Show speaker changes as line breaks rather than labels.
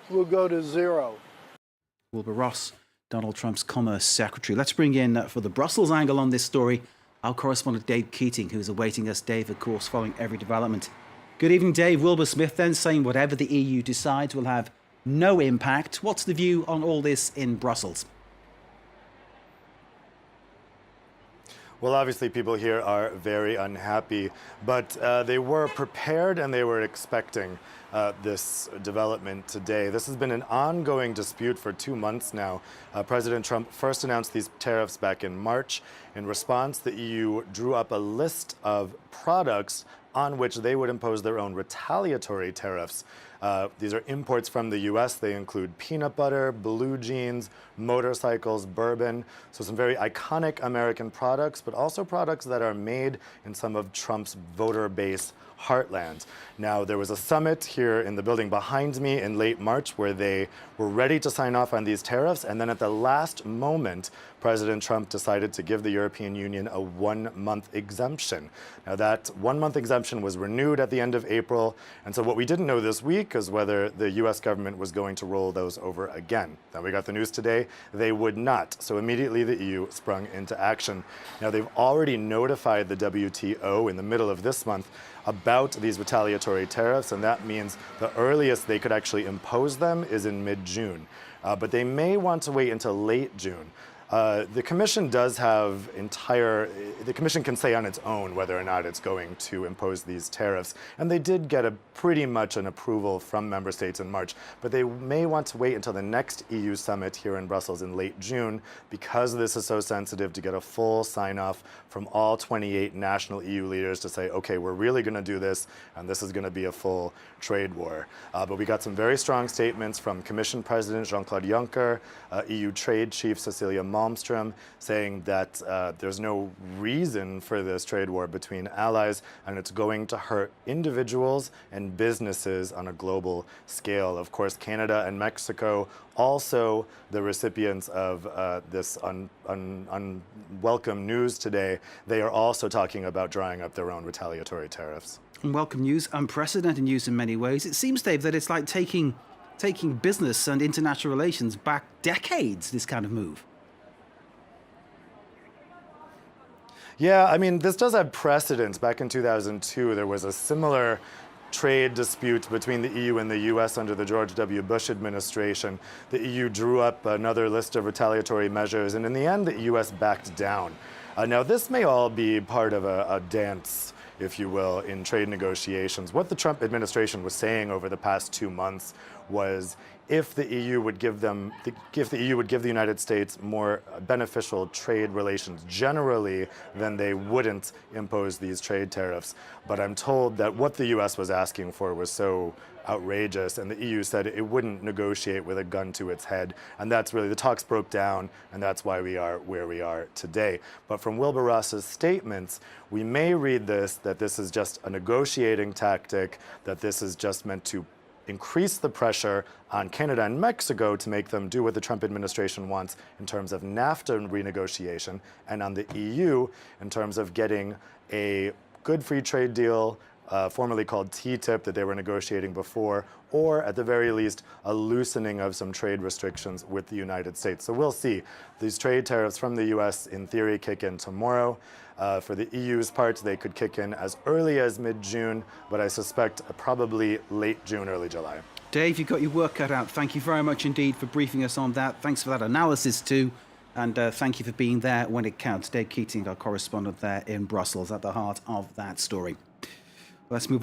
will go to zero.
Wilbur Ross, Donald Trump's Commerce Secretary. Let's bring in, for the Brussels angle on this story, our correspondent Dave Keating, who's awaiting us. Dave, of course, following every development. Good evening, Dave. Wilbur Smith then saying whatever the EU decides will have no impact. What's the view on all this in Brussels?
Well, obviously, people here are very unhappy, but they were prepared and they were expecting this development today. This has been an ongoing dispute for 2 months now. President Trump first announced these tariffs back in March. In response, the EU drew up a list of products on which they would impose their own retaliatory tariffs. These are imports from the US. They include peanut butter, blue jeans, motorcycles, bourbon. So some very iconic American products, but also products that are made in some of Trump's voter base heartland. Now, there was a summit here in the building behind me in late March where they were ready to sign off on these tariffs. And then at the last moment, President Trump decided to give the European Union a 1-month exemption. Now, that 1-month exemption was renewed at the end of April. And so what we didn't know this week is whether the US government was going to roll those over again. Now, we got the news today, they would not. So immediately the EU sprung into action. Now, they've already notified the WTO in the middle of this month about these retaliatory tariffs, and that means the earliest they could actually impose them is in mid-June. But they may want to wait until late June. The Commission does have the Commission can say on its own whether or not it's going to impose these tariffs. And they did get pretty much an approval from member states in March, but they may want to wait until the next EU summit here in Brussels in late June because this is so sensitive to get a full sign-off from all 28 national EU leaders to say, okay, we're really going to do this, and this is going to be a full trade war. But we got some very strong statements from Commission President Jean-Claude Juncker, EU Trade Chief Cecilia Malmström, saying that there's no reason for this trade war between allies, and it's going to hurt individuals and businesses on a global scale. Of course, Canada and Mexico, also the recipients of this unwelcome news today, they are also talking about drawing up their own retaliatory tariffs.
Unwelcome news, unprecedented news in many ways. It seems, Dave, that it's like taking business and international relations back decades, this kind of move.
Yeah, I mean, this does have precedence. Back in 2002, there was a similar trade dispute between the EU and the US under the George W. Bush administration. The EU drew up another list of retaliatory measures, and in the end, the US backed down. Now, this may all be part of a dance, if you will, in trade negotiations. What the Trump administration was saying over the past 2 months was if the EU would give the United States more beneficial trade relations generally, then they wouldn't impose these trade tariffs. But I'm told that what the US was asking for was so outrageous, and the EU said it wouldn't negotiate with a gun to its head. And that's really, the talks broke down, and that's why we are where we are today. But from Wilbur Ross's statements, we may read this, that this is just a negotiating tactic, that this is just meant to increase the pressure on Canada and Mexico to make them do what the Trump administration wants in terms of NAFTA renegotiation, and on the EU in terms of getting a good free trade deal, formerly called TTIP, that they were negotiating before, or at the very least, a loosening of some trade restrictions with the United States. So we'll see. These trade tariffs from the US, in theory, kick in tomorrow. For the EU's part, they could kick in as early as mid-June, but I suspect probably late June, early July.
Dave, you've got your work cut out. Thank you very much indeed for briefing us on that. Thanks for that analysis too. And thank you for being there when it counts. Dave Keating, our correspondent there in Brussels, at the heart of that story. Let's move on.